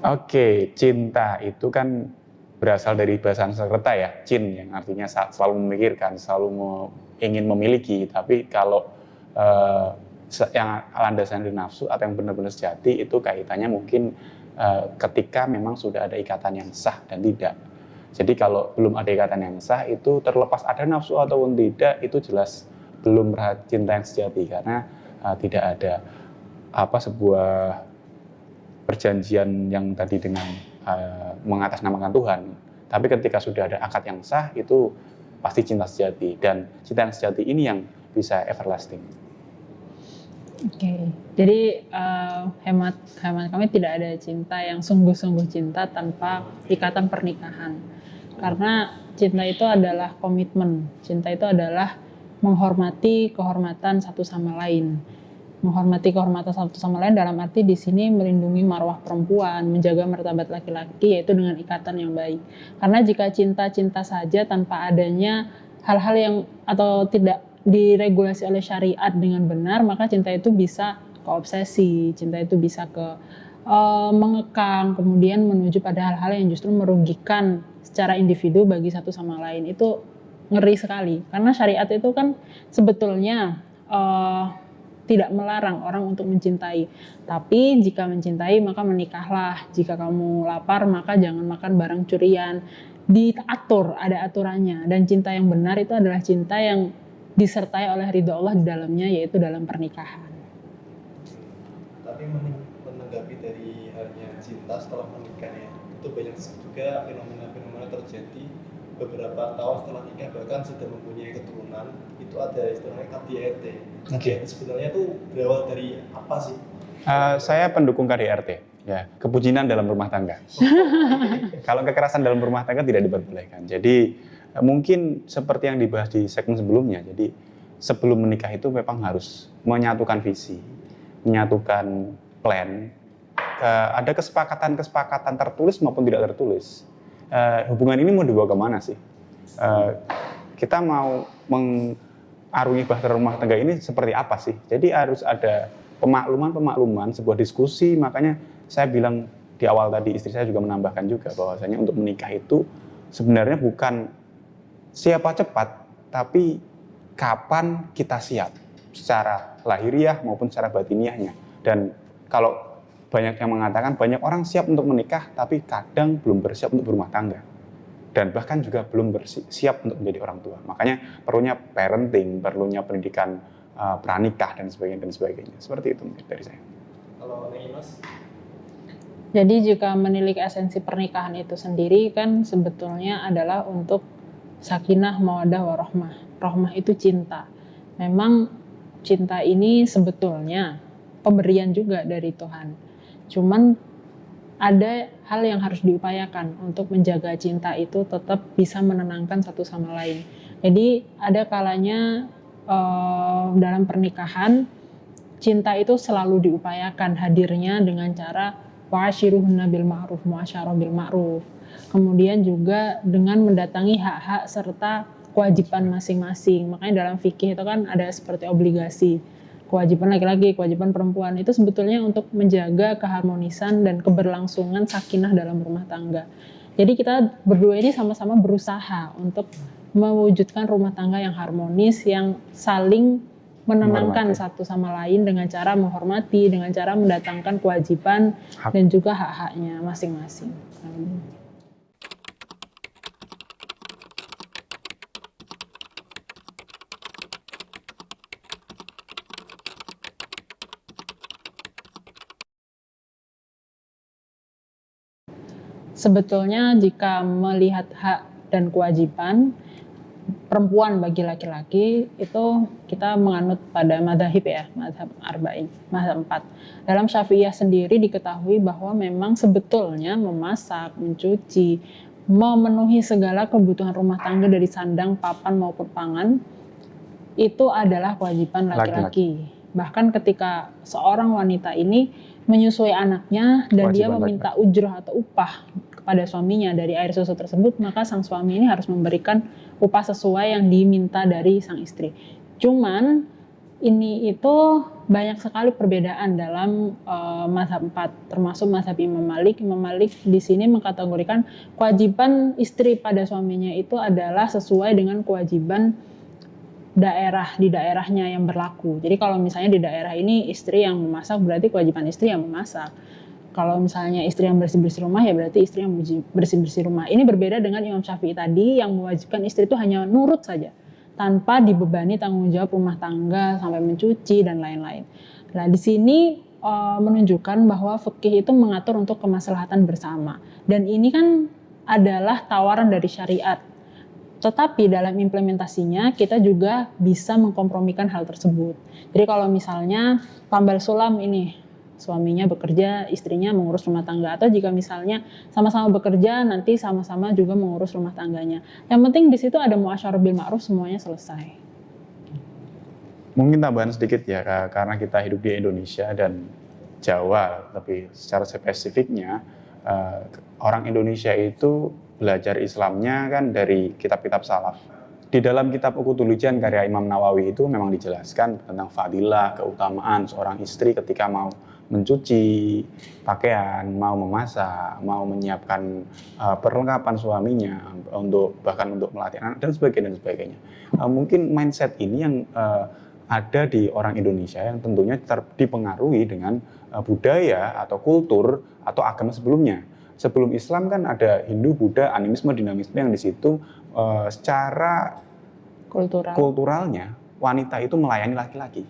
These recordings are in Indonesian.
Oke, cinta itu kan berasal dari bahasa Sanskerta ya, cin, yang artinya selalu memikirkan, ingin memiliki. Tapi kalau eh, yang landasan dari nafsu atau yang benar-benar sejati itu kaitannya mungkin ketika memang sudah ada ikatan yang sah dan tidak. Jadi kalau belum ada ikatan yang sah itu terlepas ada nafsu ataupun tidak itu jelas belum cinta yang sejati karena tidak ada sebuah perjanjian yang tadi dengan mengatasnamakan Tuhan. Tapi ketika sudah ada akad yang sah itu pasti cinta sejati, dan cinta yang sejati ini yang bisa everlasting. Oke, jadi hemat kami tidak ada cinta yang sungguh-sungguh cinta tanpa ikatan pernikahan. Karena cinta itu adalah komitmen, cinta itu adalah menghormati kehormatan satu sama lain. Menghormati kehormatan satu sama lain dalam arti di sini melindungi marwah perempuan, menjaga martabat laki-laki, yaitu dengan ikatan yang baik. Karena jika cinta-cinta saja tanpa adanya hal-hal yang atau tidak diregulasi oleh syariat dengan benar, maka cinta itu bisa ke obsesi, cinta itu bisa ke mengekang, kemudian menuju pada hal-hal yang justru merugikan secara individu bagi satu sama lain. Itu ngeri sekali, karena syariat itu kan sebetulnya tidak melarang orang untuk mencintai. Tapi jika mencintai maka menikahlah. Jika kamu lapar maka jangan makan barang curian. Diatur, ada aturannya. Dan cinta yang benar itu adalah cinta yang disertai oleh ridho Allah di dalamnya, yaitu dalam pernikahan. Tapi menanggapi dari halnya cinta setelah menikah ya, itu banyak juga fenomena-fenomena terjadi beberapa tahun setelah nikah, bahkan sudah mempunyai keturunan, itu ada istilahnya KDRT. KDRT sebenarnya itu berawal dari apa sih? Saya pendukung KDRT, ya, kebucinan dalam rumah tangga. Kalau kekerasan dalam rumah tangga tidak diperbolehkan. Jadi mungkin seperti yang dibahas di segmen sebelumnya. Jadi sebelum menikah itu memang harus menyatukan visi, menyatukan plan. Ada kesepakatan tertulis maupun tidak tertulis. Hubungan ini mau dibawa kemana sih? Kita mau mengarungi bahtera rumah tangga ini seperti apa sih? Jadi harus ada pemakluman, sebuah diskusi. Makanya saya bilang di awal tadi, istri saya juga menambahkan juga bahwasanya untuk menikah itu sebenarnya bukan siapa cepat, tapi kapan kita siap secara lahiriah maupun secara batiniahnya. Dan kalau banyak yang mengatakan banyak orang siap untuk menikah tapi kadang belum bersiap untuk berumah tangga, dan bahkan juga belum bersiap untuk menjadi orang tua. Makanya perlunya parenting, perlunya pendidikan pranikah dan sebagainya. Seperti itu mungkin dari saya. Kalau Mas? Jadi jika menilik esensi pernikahan itu sendiri kan sebetulnya adalah untuk sakinah, mawaddah, warahmah. Rahmah itu cinta. Memang cinta ini sebetulnya pemberian juga dari Tuhan. Cuman ada hal yang harus diupayakan untuk menjaga cinta itu tetap bisa menenangkan satu sama lain. Jadi ada kalanya dalam pernikahan cinta itu selalu diupayakan hadirnya dengan cara wa'ashiruhunna bil ma'ruf, mu'asyarah bil ma'ruf. Kemudian juga dengan mendatangi hak-hak serta kewajiban masing-masing. Makanya dalam fikih itu kan ada seperti obligasi. Kewajiban laki-laki, kewajiban perempuan itu sebetulnya untuk menjaga keharmonisan dan keberlangsungan sakinah dalam rumah tangga. Jadi kita berdua ini sama-sama berusaha untuk mewujudkan rumah tangga yang harmonis, yang saling menenangkan satu sama lain dengan cara menghormati, dengan cara mendatangkan kewajiban dan juga hak-haknya masing-masing. Sebetulnya jika melihat hak dan kewajiban perempuan bagi laki-laki itu kita menganut pada madzhab ya, madzhab arba'in, madzhab 4. Dalam Syafi'iyah sendiri diketahui bahwa memang sebetulnya memasak, mencuci, memenuhi segala kebutuhan rumah tangga dari sandang, papan maupun pangan itu adalah kewajiban laki-laki. Bahkan ketika seorang wanita ini menyusui anaknya dan dia meminta ujrah atau upah kepada suaminya dari air susu tersebut, maka sang suami ini harus memberikan upah sesuai yang diminta dari sang istri. Cuman ini itu banyak sekali perbedaan dalam mazhab 4, termasuk mazhab Imam Malik. Imam Malik di sini mengkategorikan kewajiban istri pada suaminya itu adalah sesuai dengan kewajiban daerah di daerahnya yang berlaku. Jadi kalau misalnya di daerah ini istri yang memasak, berarti kewajiban istri yang memasak. Kalau misalnya istri yang bersih-bersih rumah, ya berarti istri yang bersih-bersih rumah. Ini berbeda dengan Imam Syafi'i tadi yang mewajibkan istri itu hanya nurut saja, tanpa dibebani tanggung jawab rumah tangga sampai mencuci dan lain-lain. Nah, di sini menunjukkan bahwa fikih itu mengatur untuk kemaslahatan bersama. Dan ini kan adalah tawaran dari syariat. Tetapi dalam implementasinya kita juga bisa mengkompromikan hal tersebut. Jadi kalau misalnya tambal sulam ini, suaminya bekerja, istrinya mengurus rumah tangga, atau jika misalnya sama-sama bekerja, nanti sama-sama juga mengurus rumah tangganya. Yang penting di situ ada muasyarah bil ma'ruf, semuanya selesai. Mungkin tambahan sedikit ya, karena kita hidup di Indonesia dan Jawa, tapi secara spesifiknya orang Indonesia itu belajar Islamnya kan dari kitab-kitab salaf. Di dalam kitab Uqudul Hijan karya Imam Nawawi itu memang dijelaskan tentang fadilah, keutamaan seorang istri ketika mau mencuci pakaian, mau memasak, mau menyiapkan perlengkapan suaminya, bahkan untuk melatih anak dan sebagainya. Mungkin mindset ini yang ada di orang Indonesia yang tentunya dipengaruhi dengan budaya atau kultur atau agama sebelumnya. Sebelum Islam kan ada Hindu, Buddha, animisme, dinamisme yang di situ secara kulturalnya wanita itu melayani laki-laki.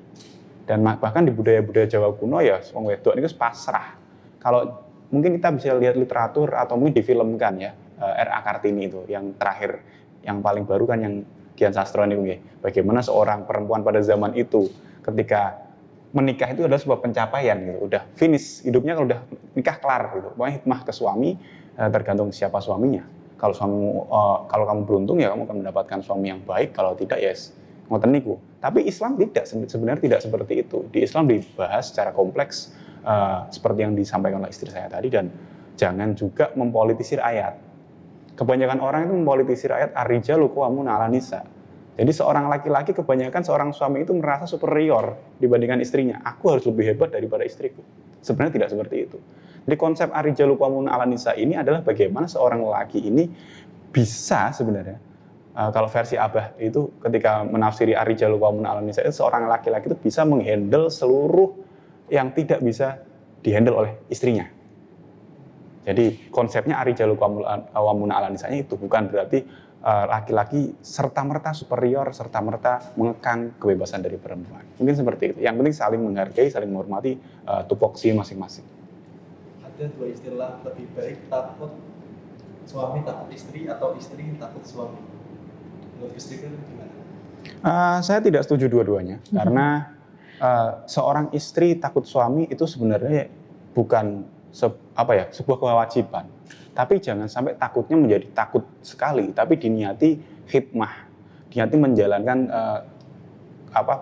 Dan bahkan di budaya-budaya Jawa kuno ya wong wedok itu pasrah. Kalau mungkin kita bisa lihat literatur atau mungkin difilmkan ya, R.A. Kartini itu yang terakhir, yang paling baru kan yang Dian Sastro ini, bagaimana seorang perempuan pada zaman itu ketika menikah itu adalah sebuah pencapaian gitu, udah finish hidupnya, kalau udah nikah kelar gitu. Pokoknya hikmah ke suami tergantung siapa suaminya. Kalau kamu beruntung ya kamu akan mendapatkan suami yang baik, kalau tidak ya ngoten niku. Tapi Islam tidak, sebenarnya tidak seperti itu. Di Islam dibahas secara kompleks seperti yang disampaikan oleh istri saya tadi, dan jangan juga mempolitisir ayat. Kebanyakan orang itu mempolitisir ayat ar-rijalu qawwamuna 'alan nisa. Jadi seorang laki-laki, kebanyakan seorang suami itu merasa superior dibandingkan istrinya. Aku harus lebih hebat daripada istriku. Sebenarnya tidak seperti itu. Jadi konsep ar-rijalu qawwamuna 'alan nisa ini adalah bagaimana seorang laki ini bisa sebenarnya, kalau versi Abah itu ketika menafsiri ar-rijalu qawwamuna 'alan nisa, itu seorang laki-laki itu bisa menghandle seluruh yang tidak bisa dihandle oleh istrinya. Jadi konsepnya ar-rijalu qawwamuna 'alan nisanya itu bukan berarti laki-laki serta-merta superior, serta-merta mengekang kebebasan dari perempuan. Mungkin seperti itu. Yang penting saling menghargai, saling menghormati tupoksi masing-masing. Ada dua istilah, lebih baik takut suami takut istri atau istri takut suami. Menurut Gus Dik gimana? Saya tidak setuju dua-duanya, karena seorang istri takut suami itu sebenarnya bukan sebuah kewajiban. Tapi jangan sampai takutnya menjadi takut sekali, tapi diniati hikmah, diniati menjalankan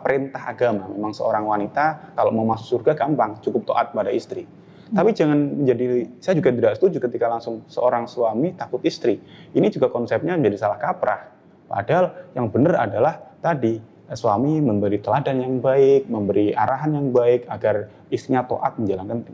perintah agama. Memang seorang wanita kalau mau masuk surga gampang, cukup taat pada istri. Tapi jangan menjadi, saya juga tidak setuju ketika langsung seorang suami takut istri. Ini juga konsepnya menjadi salah kaprah. Padahal yang benar adalah tadi, suami memberi teladan yang baik, memberi arahan yang baik agar istrinya taat menjalankan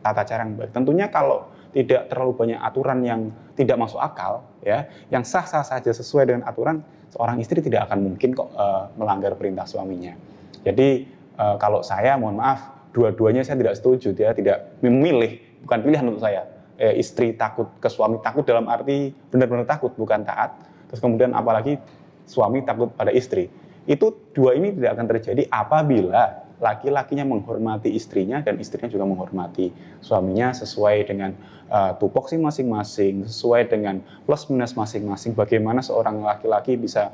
tata cara yang baik. Tentunya kalau tidak terlalu banyak aturan yang tidak masuk akal, ya, yang sah-sah saja sesuai dengan aturan, seorang istri tidak akan mungkin kok melanggar perintah suaminya. Jadi kalau saya, mohon maaf, dua-duanya saya tidak setuju. Dia tidak memilih, bukan pilihan untuk saya. Istri takut ke suami, takut dalam arti benar-benar takut, bukan taat. Terus kemudian apalagi suami takut pada istri. Itu dua ini tidak akan terjadi apabila laki-lakinya menghormati istrinya dan istrinya juga menghormati suaminya sesuai dengan tupoksi masing-masing, sesuai dengan plus minus masing-masing. Bagaimana seorang laki-laki bisa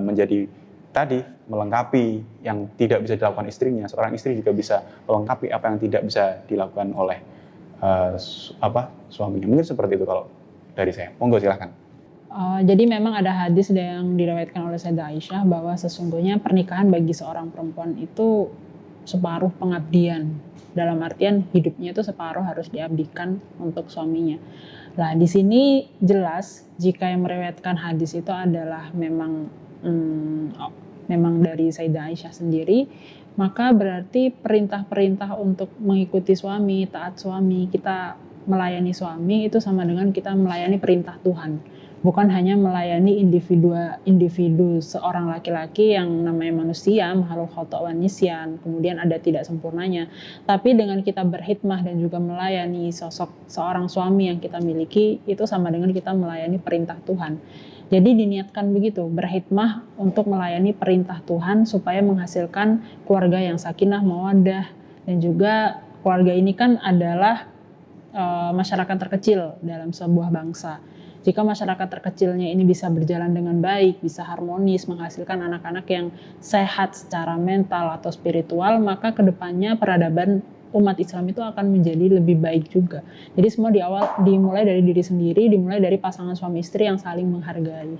menjadi tadi melengkapi yang tidak bisa dilakukan istrinya, seorang istri juga bisa melengkapi apa yang tidak bisa dilakukan oleh suaminya. Mungkin seperti itu kalau dari saya. Monggo silahkan. Jadi memang ada hadis yang diriwayatkan oleh Sayyidah Aisyah bahwa sesungguhnya pernikahan bagi seorang perempuan itu separuh pengabdian. Dalam artian hidupnya itu separuh harus diabdikan untuk suaminya. Nah, di sini jelas jika yang meriwayatkan hadis itu adalah memang memang dari Sayyidah Aisyah sendiri, maka berarti perintah-perintah untuk mengikuti suami, taat suami, kita melayani suami itu sama dengan kita melayani perintah Tuhan. Bukan hanya melayani individu seorang laki-laki yang namanya manusia, makhluk khata' wan nisyan, kemudian ada tidak sempurnanya. Tapi dengan kita berkhidmah dan juga melayani sosok seorang suami yang kita miliki, itu sama dengan kita melayani perintah Tuhan. Jadi diniatkan begitu, berkhidmah untuk melayani perintah Tuhan supaya menghasilkan keluarga yang sakinah, mawaddah, dan juga keluarga ini kan adalah masyarakat terkecil dalam sebuah bangsa. Jika masyarakat terkecilnya ini bisa berjalan dengan baik, bisa harmonis, menghasilkan anak-anak yang sehat secara mental atau spiritual, maka kedepannya peradaban umat Islam itu akan menjadi lebih baik juga. Jadi semua dimulai dari diri sendiri, dimulai dari pasangan suami istri yang saling menghargai.